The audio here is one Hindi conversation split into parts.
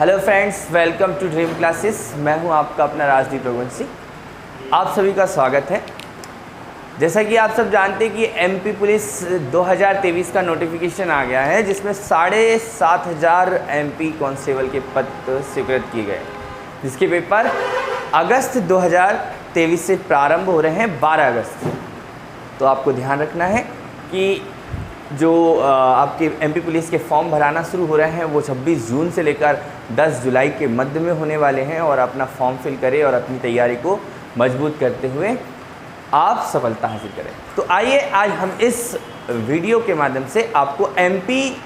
Hello friends, welcome to dream classes. मैं हूं आपका अपना राजदीप रघुवंशी। आप सभी का स्वागत है। जैसा कि आप सब जानते हैं कि एमपी पुलिस 2023 का नोटिफिकेशन आ गया है, जिसमें 7,500 एमपी कांस्टेबल के पद स्वीकृत किए गए, जिसके पेपर अगस्त 2023 से प्रारंभ हो रहे हैं 12 अगस्त। तो आपको ध्यान रखना है कि जो आपके एमपी पुलिस के फॉर्म भराना शुरू हो रहे हैं वो 26 जून से लेकर 10 जुलाई के मध्य में होने वाले हैं, और अपना फॉर्म फिल करें और अपनी तैयारी को मजबूत करते हुए आप सफलता हासिल करें। तो आइए आज हम इस वीडियो के माध्यम से आपको एमपी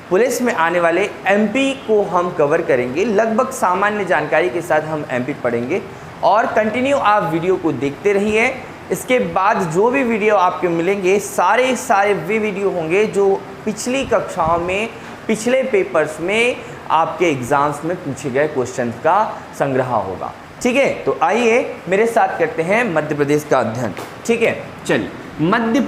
पुलिस में आने वाले एमपी को हम कवर करेंगे। लगभग सामान्य जानकारी के साथ हम एमपी पढ़ेंगे और कंटिन्यू आप वीडियो को देखते रहिए। इसके बाद जो भी वीडियो आपके मिलेंगे सारे वे वीडियो होंगे जो पिछली कक्षाओं में, पिछले पेपर्स में आपके एग्जाम्स में पूछे गए क्वेश्चन का संग्रह होगा। ठीक है, तो आइए मेरे साथ करते हैं मध्य प्रदेश का अध्ययन। ठीक है, चलिए। मध्य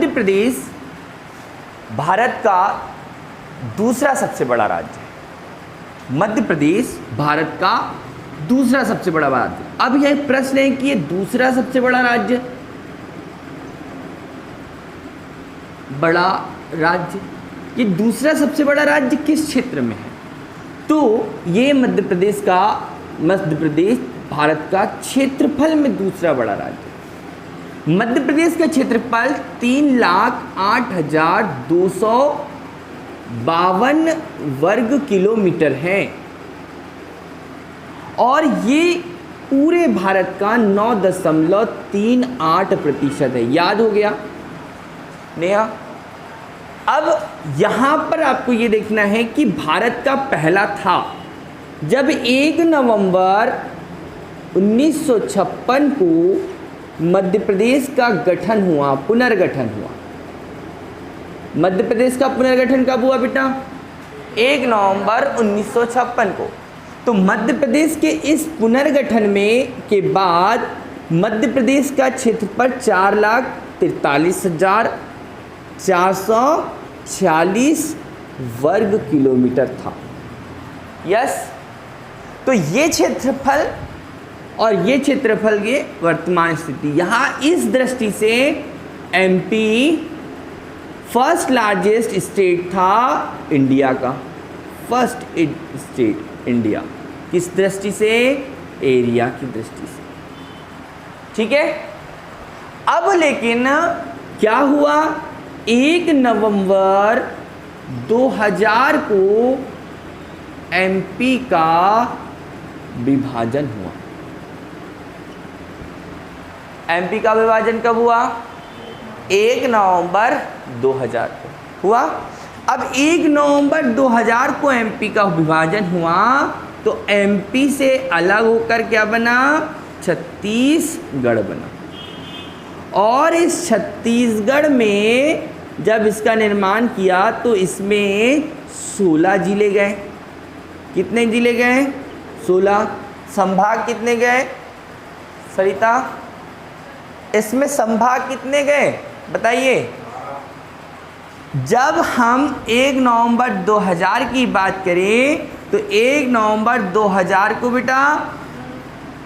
प्रदेश भारत का दूसरा सबसे बड़ा राज्य है। मध्य प्रदेश भारत का दूसरा सबसे बड़ा राज्य। अब यह प्रश्न है कि ये दूसरा सबसे बड़ा राज्य, ये दूसरा सबसे बड़ा राज्य किस क्षेत्र में है? तो ये मध्य प्रदेश भारत का क्षेत्रफल में दूसरा बड़ा राज्य। मध्य प्रदेश का क्षेत्रफल 3,08,252 वर्ग किलोमीटर है, और ये पूरे भारत का 9.38% है। याद हो गया नेहा? अब यहां पर आपको ये देखना है कि भारत का पहला था जब 1 नवंबर 1956 को मध्य प्रदेश का गठन हुआ, पुनर्गठन हुआ। मध्य प्रदेश का पुनर्गठन कब हुआ बेटा? 1 नवंबर 1956 को। तो मध्य प्रदेश के इस पुनर्गठन में के बाद मध्य प्रदेश का क्षेत्रफल 4,43,446 वर्ग किलोमीटर था। यस, तो ये क्षेत्रफल और ये क्षेत्रफल की वर्तमान स्थिति, यहाँ इस दृष्टि से एमपी फर्स्ट लार्जेस्ट स्टेट था इंडिया का। फर्स्ट स्टेट इंडिया, किस दृष्टि से? एरिया की दृष्टि से। ठीक है। अब लेकिन क्या हुआ? 1 नवंबर 2000 को एमपी का विभाजन हुआ। एमपी का विभाजन कब हुआ? 1 नवंबर 2000 को हुआ। अब 1 नवंबर 2000 को एमपी का विभाजन हुआ, तो एमपी से अलग होकर क्या बना? छत्तीसगढ़ बना। और इस छत्तीसगढ़ में जब इसका निर्माण किया तो इसमें 16 जिले गए। कितने जिले गए? 16। संभाग कितने गए सरिता? इसमें संभाग कितने गए बताइए? जब हम 1 नवंबर 2000 की बात करें तो 1 नवंबर 2000 को बेटा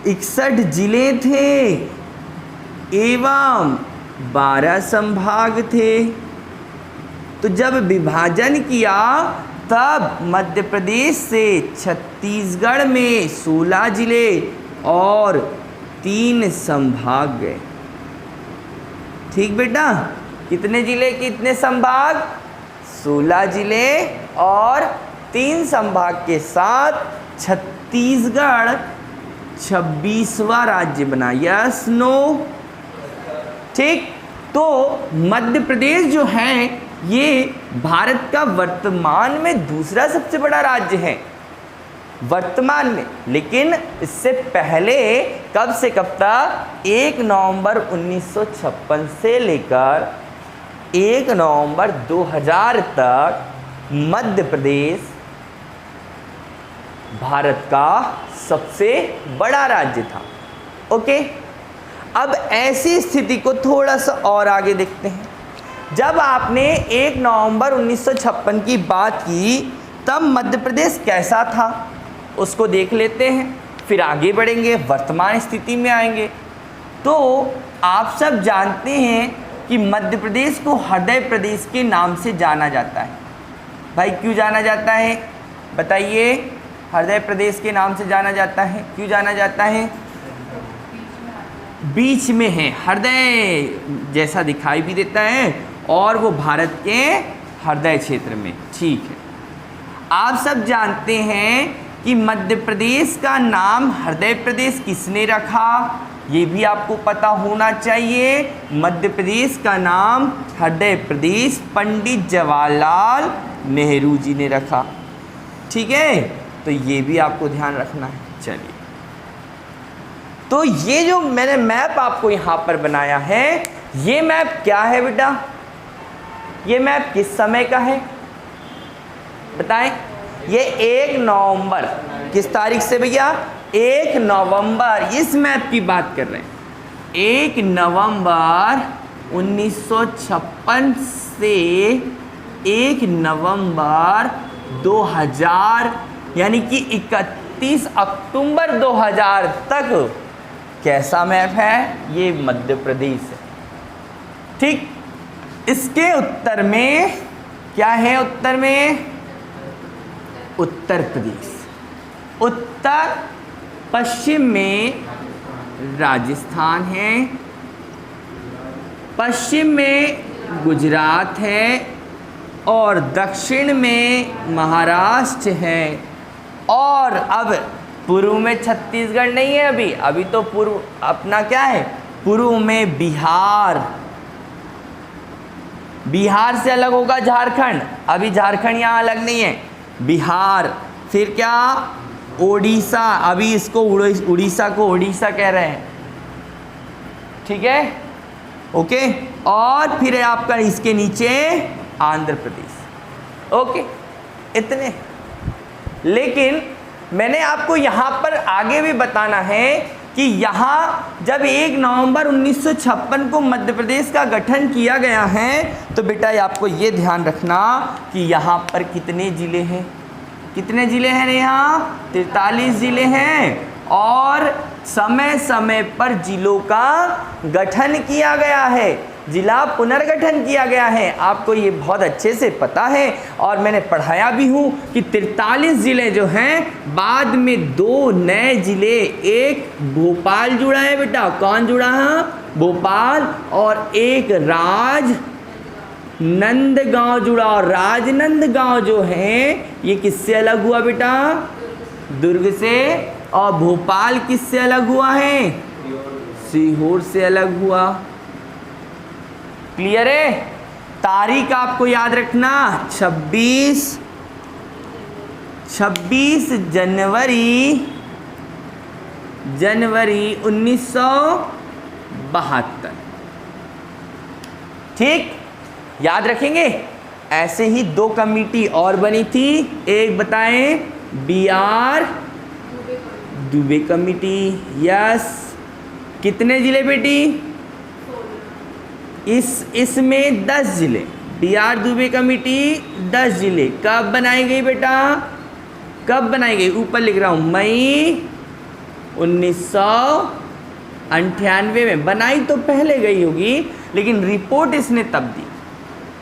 61 जिले थे एवं 12 संभाग थे। तो जब विभाजन किया तब मध्य प्रदेश से छत्तीसगढ़ में 16 जिले और 3 संभाग गए। ठीक बेटा? कितने जिले, कितने संभाग? 16 जिले और 3 संभाग के साथ छत्तीसगढ़ 26वां राज्य बना। Yes no? ठीक। तो मध्य प्रदेश जो है ये भारत का वर्तमान में दूसरा सबसे बड़ा राज्य है वर्तमान में। लेकिन इससे पहले कब से कब तक? 1 नवंबर 1956 से लेकर 1 नवंबर 2000 तक मध्य प्रदेश भारत का सबसे बड़ा राज्य था। ओके, अब ऐसी स्थिति को थोड़ा सा और आगे देखते हैं। जब आपने 1 नवंबर 1956 की बात की तब मध्य प्रदेश कैसा था उसको देख लेते हैं, फिर आगे बढ़ेंगे, वर्तमान स्थिति में आएंगे। तो आप सब जानते हैं कि मध्य प्रदेश को हृदय प्रदेश के नाम से जाना जाता है। भाई क्यों जाना जाता है बताइए? हृदय प्रदेश के नाम से जाना जाता है, क्यों जाना जाता है? बीच में है, हृदय जैसा दिखाई भी देता है और वो भारत के हृदय क्षेत्र में। ठीक है, आप सब जानते हैं कि मध्य प्रदेश का नाम हृदय प्रदेश किसने रखा, ये भी आपको पता होना चाहिए। मध्य प्रदेश का नाम हृदय प्रदेश पंडित जवाहरलाल नेहरू जी ने रखा। ठीक है, तो ये भी आपको ध्यान रखना है। चलिए, तो ये जो मैंने मैप आपको यहाँ पर बनाया है, ये मैप क्या है बेटा? ये मैप किस समय का है बताएं? ये 1 नवंबर, किस तारीख से भैया? 1 नवंबर, इस मैप की बात कर रहे हैं। 1 नवंबर 1956 से 1 नवंबर 2000 यानी कि 31 अक्टूबर 2000 तक कैसा मैप है? ये मध्य प्रदेश है। ठीक, इसके उत्तर में क्या है? उत्तर में उत्तर प्रदेश, उत्तर पश्चिम में राजस्थान है, पश्चिम में गुजरात है और दक्षिण में महाराष्ट्र है। और अब पूर्व में छत्तीसगढ़ नहीं है, अभी तो पूर्व अपना क्या है? पूर्व में बिहार, बिहार से अलग होगा झारखंड, अभी झारखंड यहाँ अलग नहीं है, बिहार। फिर क्या? ओडिशा, अभी इसको उड़ीसा को ओडिशा कह रहे हैं। ठीक है, ओके। और फिर आपका इसके नीचे आंध्र प्रदेश। ओके, इतने। लेकिन मैंने आपको यहाँ पर आगे भी बताना है कि यहाँ जब 1 नवंबर 1956 को मध्य प्रदेश का गठन किया गया है, तो बेटा आपको ये ध्यान रखना कि यहाँ पर कितने ज़िले हैं? कितने ज़िले हैं यहाँ? 43 ज़िले हैं। और समय समय पर ज़िलों का गठन किया गया है, जिला पुनर्गठन किया गया है। आपको ये बहुत अच्छे से पता है और मैंने पढ़ाया भी हूँ कि 43 ज़िले जो हैं, बाद में 2 नए ज़िले, एक भोपाल जुड़ा है बेटा। कौन जुड़ा है? भोपाल। और एक राजनंदगांव जुड़ा। और राजनंदगांव जो है ये किससे अलग हुआ बेटा? दुर्ग से। और भोपाल किससे अलग हुआ है? सीहोर से अलग हुआ। क्लियर है? तारीख आपको याद रखना, 26 जनवरी 1972। ठीक, याद रखेंगे। ऐसे ही 2 कमेटी और बनी थी, एक बताएं? BR Dubey committee. यस, कितने जिले बेटी? इसमें 10 जिले। BR दुबे कमेटी 10 जिले। कब बनाई गई बेटा? कब बनाई गई? ऊपर लिख रहा हूँ, मई 1998 में। बनाई तो पहले गई होगी, लेकिन रिपोर्ट इसने तब दी।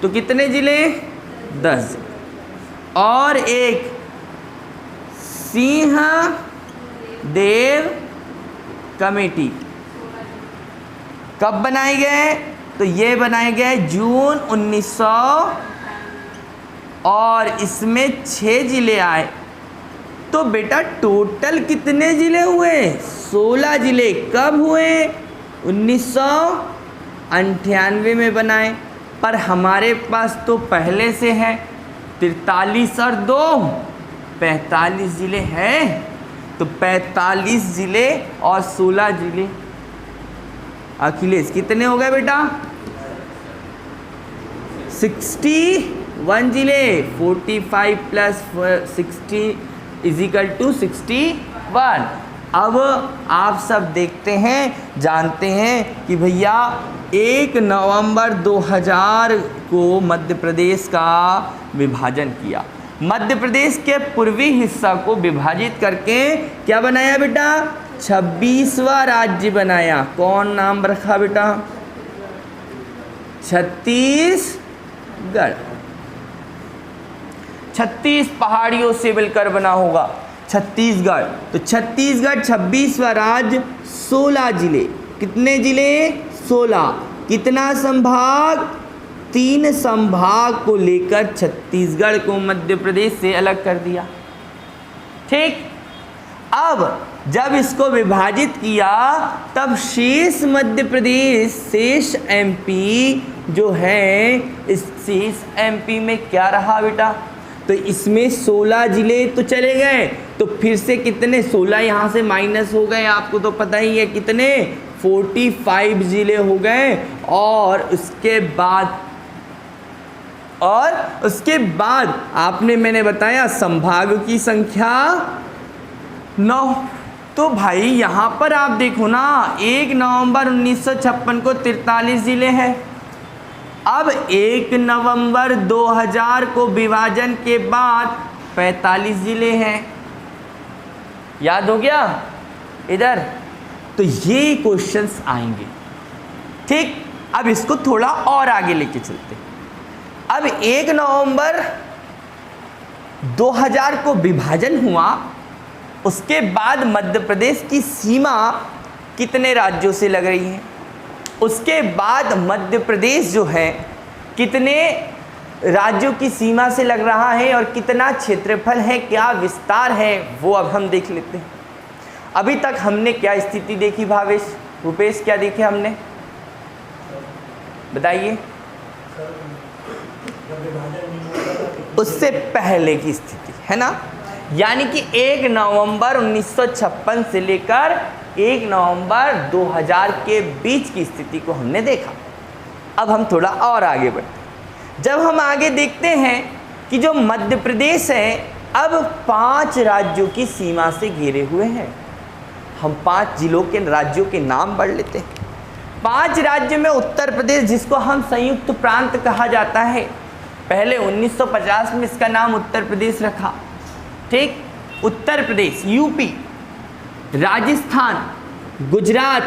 तो कितने जिले? 10 जिले। और एक सिंह देव कमेटी कब बनाए गए? तो ये बनाए गए जून 1900, और इसमें 6 जिले आए। तो बेटा टोटल कितने जिले हुए? 16 जिले। कब हुए? 1998 में बनाए। पर हमारे पास तो पहले से है 43 और 2 45 जिले हैं। तो 45 जिले और 16 जिले। अखिलेश कितने हो गए बेटा? 61 जिले। 45 + 60 = 61। अब आप सब देखते हैं, जानते हैं कि भैया 1 नवंबर 2000 को मध्य प्रदेश का विभाजन किया। मध्य प्रदेश के पूर्वी हिस्सा को विभाजित करके क्या बनाया बेटा? 26वां राज्य बनाया। कौन नाम रखा बेटा? छत्तीसगढ़। 36 पहाड़ियों से मिलकर बना होगा छत्तीसगढ़। तो छत्तीसगढ़ 26वां राज्य, 16 जिले। कितने जिले? 16। कितना संभाग? 3 संभाग को लेकर छत्तीसगढ़ को मध्य प्रदेश से अलग कर दिया। ठीक। अब जब इसको विभाजित किया तब शेष मध्य प्रदेश, शेष एमपी जो है, इस शेष एमपी में क्या रहा बेटा? तो इसमें 16 जिले तो चले गए, तो फिर से कितने? 16 यहाँ से माइनस हो गए, आपको तो पता ही है कितने, 45 जिले हो गए। और उसके बाद आपने, मैंने बताया संभाग की संख्या 9। तो भाई यहाँ पर आप देखो ना, 1 नवंबर 1956 को 43 जिले हैं। अब 1 नवंबर 2000 को विभाजन के बाद 45 जिले हैं। याद हो गया इधर? तो ये क्वेश्चंस आएंगे। ठीक। अब इसको थोड़ा और आगे लेके चलते हैं। अब 1 नवंबर 2000 को विभाजन हुआ, उसके बाद मध्य प्रदेश की सीमा कितने राज्यों से लग रही है? उसके बाद मध्य प्रदेश जो है कितने राज्यों की सीमा से लग रहा है और कितना क्षेत्रफल है, क्या विस्तार है, वो अब हम देख लेते हैं। अभी तक हमने क्या स्थिति देखी भावेश, भूपेश, क्या देखे हमने? बताइए। उससे पहले की स्थिति है ना, यानी कि 1 नवंबर 1956 से लेकर 1 नवंबर 2000 के बीच की स्थिति को हमने देखा। अब हम थोड़ा और आगे बढ़ते हैं। जब हम आगे देखते हैं कि जो मध्य प्रदेश है अब 5 राज्यों की सीमा से घिरे हुए हैं। हम 5 जिलों के राज्यों के नाम पढ़ लेते हैं। 5 राज्य में उत्तर प्रदेश, जिसको हम संयुक्त प्रांत कहा जाता है, पहले 1950 में इसका नाम उत्तर प्रदेश रखा। ठीक। उत्तर प्रदेश, यूपी, राजस्थान, गुजरात,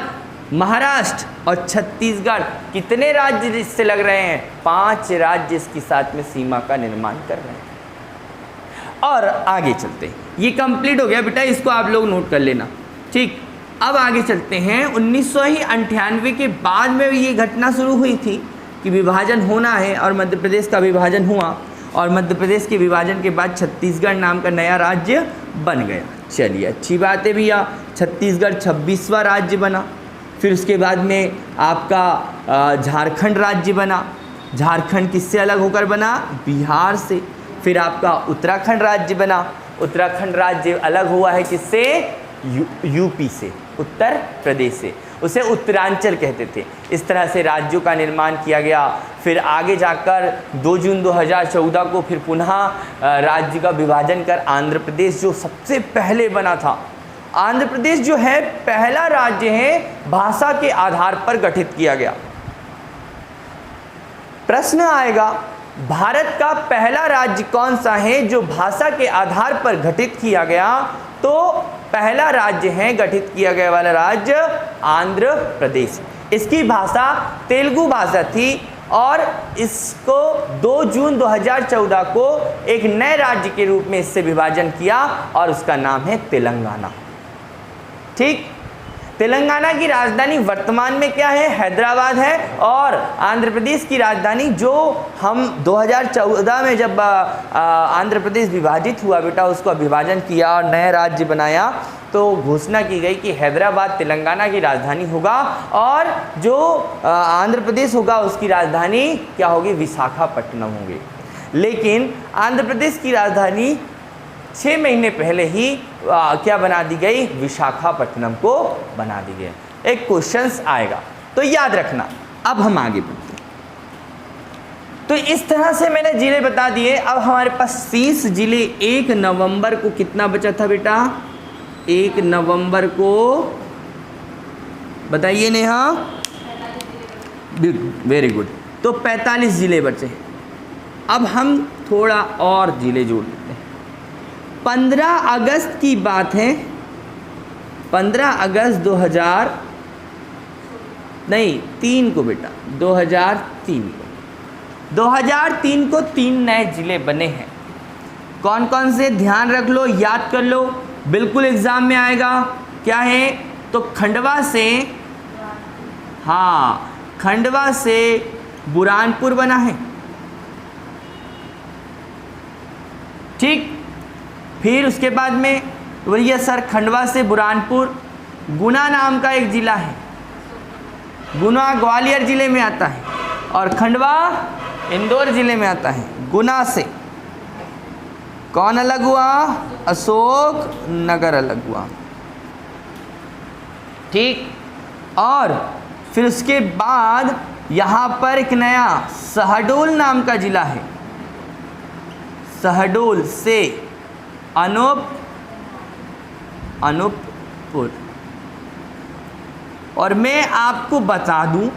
महाराष्ट्र और छत्तीसगढ़, कितने राज्य इससे लग रहे हैं? 5 राज्य इसके साथ में सीमा का निर्माण कर रहे हैं। और आगे चलते हैं। ये कंप्लीट हो गया बेटा, इसको आप लोग नोट कर लेना। ठीक। अब आगे चलते हैं। 1998 के बाद में ये घटना शुरू हुई थी कि विभाजन होना है और मध्य प्रदेश का विभाजन हुआ, और मध्य प्रदेश के विभाजन के बाद छत्तीसगढ़ नाम का नया राज्य बन गया। चलिए, अच्छी बात है भैया। छत्तीसगढ़ 26वां राज्य बना। फिर उसके बाद में आपका झारखंड राज्य बना। झारखंड किससे अलग होकर बना? बिहार से। फिर आपका उत्तराखंड राज्य बना। उत्तराखंड राज्य अलग हुआ है किससे? यूपी से, उत्तर प्रदेश से। उसे उत्तरांचल कहते थे। इस तरह से राज्यों का निर्माण किया गया। फिर आगे जाकर 2 जून 2014 को फिर पुनः राज्य का विभाजन कर आंध्र प्रदेश जो सबसे पहले बना था। आंध्र प्रदेश जो है पहला राज्य है भाषा के आधार पर गठित किया गया। प्रश्न आएगा, भारत का पहला राज्य कौन सा है जो भाषा के आधार पर गठित किया गया? तो पहला राज्य है गठित किया गया वाला राज्य आंध्र प्रदेश। इसकी भाषा तेलुगु भाषा थी और इसको 2 जून 2014 को एक नए राज्य के रूप में इससे विभाजन किया और उसका नाम है तेलंगाना। ठीक। तेलंगाना की राजधानी वर्तमान में क्या है? हैदराबाद है। और आंध्र प्रदेश की राजधानी, जो हम 2014 में जब आंध्र प्रदेश विभाजित हुआ बेटा, उसका विभाजन किया और नया राज्य बनाया, तो घोषणा की गई कि हैदराबाद तेलंगाना की राजधानी होगा और जो आंध्र प्रदेश होगा उसकी राजधानी क्या होगी? विशाखापट्टनम होगी। लेकिन आंध्र प्रदेश की राजधानी 6 महीने पहले ही क्या बना दी गई? विशाखापट्टनम को बना दी गई। एक क्वेश्चंस आएगा तो याद रखना। अब हम आगे बढ़ते हैं। तो इस तरह से मैंने जिले बता दिए। अब हमारे पास 30 जिले 1 नवंबर को कितना बचा था बेटा? 1 नवंबर को, बताइए नेहा। Very good. तो 45 ज़िले बचे। अब हम थोड़ा और ज़िले जोड़ लेते हैं। 15 अगस्त की बात है, 15 अगस्त 2003 को बेटा, 2003 को 3 नए ज़िले बने हैं। कौन कौन से, ध्यान रख लो, याद कर लो, बिल्कुल एग्ज़ाम में आएगा। क्या है? तो खंडवा से, हाँ, खंडवा से बुरहानपुर बना है। ठीक। फिर उसके बाद में बोलिए सर, खंडवा से बुरहानपुर, गुना नाम का एक ज़िला है, गुना ग्वालियर ज़िले में आता है, और खंडवा इंदौर ज़िले में आता है। गुना से कौन अलग हुआ? अशोक नगर अलग हुआ। ठीक। और फिर उसके बाद यहाँ पर एक नया शहडोल नाम का ज़िला है। शहडोल से अनूपपुर। और मैं आपको बता दूं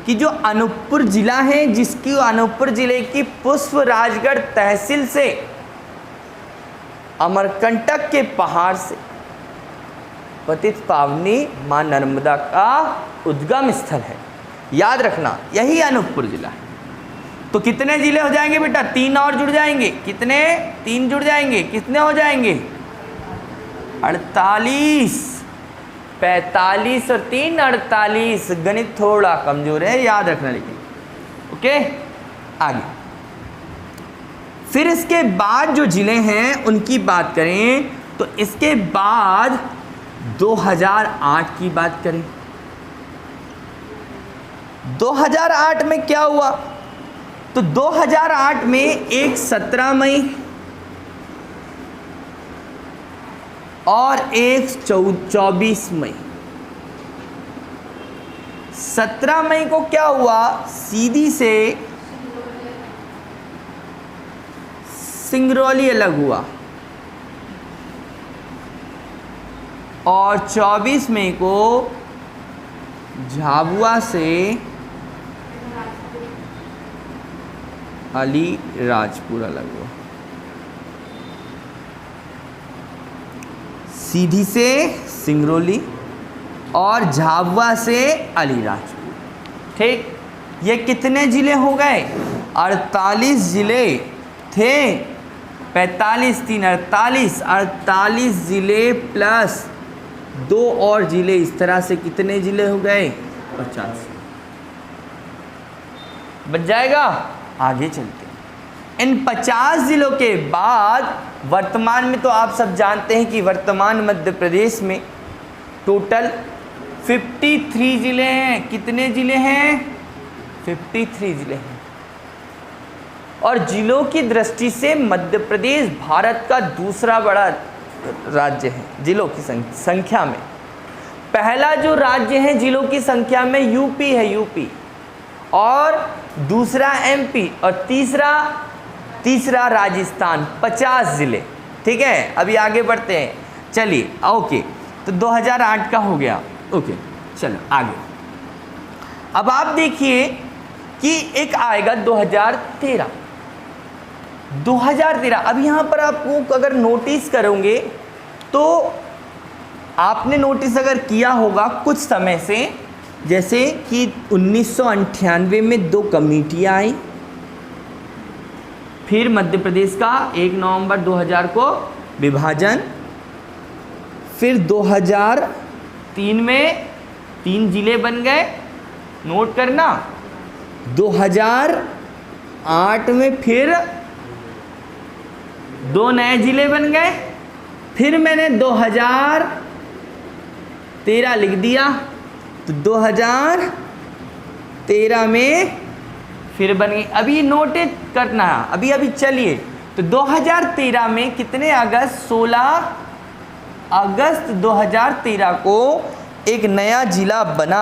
कि जो अनूपपुर ज़िला है, जिसकी अनूपपुर ज़िले की पुष्प राजगढ़ तहसील से अमरकंटक के पहाड़ से पतित पावनी मां नर्मदा का उद्गम स्थल है। याद रखना, यही अनूपपुर ज़िला है। तो कितने ज़िले हो जाएंगे बेटा? 3 और जुड़ जाएंगे। कितने? 3 जुड़ जाएंगे। कितने हो जाएंगे? 48। 45 और 3 48। गणित थोड़ा कमजोर है, याद रखना लेकिन। ओके, आगे। फिर इसके बाद जो ज़िले हैं उनकी बात करें तो इसके बाद 2008 की बात करें। 2008 में क्या हुआ? तो 2008 में एक 17 मई और एक 24 मई। 17 मई को क्या हुआ? सीधी से सिंगरौली अलग हुआ, और 24 मई को झाबुआ से अलीराजपुर अलग हुआ। सीधी से सिंगरौली और झाबुआ से अलीराजपुर। ठीक। ये कितने ज़िले हो गए? 48 ज़िले थे। 45 3 48, 48 ज़िले प्लस 2 और ज़िले, इस तरह से कितने ज़िले हो गए? 50। बच जाएगा। आगे चलते हैं। इन 50 ज़िलों के बाद वर्तमान में तो आप सब जानते हैं कि वर्तमान मध्य प्रदेश में टोटल 53 ज़िले हैं। कितने ज़िले हैं? 53 ज़िले हैं। और ज़िलों की दृष्टि से मध्य प्रदेश भारत का दूसरा बड़ा राज्य है ज़िलों की संख्या में। पहला जो राज्य है ज़िलों की संख्या में यूपी है, यूपी, और दूसरा एमपी, और तीसरा राजस्थान। 50 ज़िले। ठीक है, अभी आगे बढ़ते हैं। चलिए, ओके, तो 2008 का हो गया। ओके, चलो आगे। अब आप देखिए कि एक आएगा 2013। 2013। अब यहाँ पर आपको अगर नोटिस करोगे तो आपने नोटिस अगर किया होगा कुछ समय से, जैसे कि 1998 में 2 कमेटियाँ आई, फिर मध्य प्रदेश का 1 नवंबर 2000 को विभाजन, फिर 2003 में 3 ज़िले बन गए। नोट करना। 2008 में फिर 2 नए ज़िले बन गए। फिर मैंने 2013 लिख दिया, तो 2013 में फिर बन गई। अभी नोटिस करना, अभी चलिए। तो 2013 में कितने अगस्त? 16 अगस्त 2013 को एक नया ज़िला बना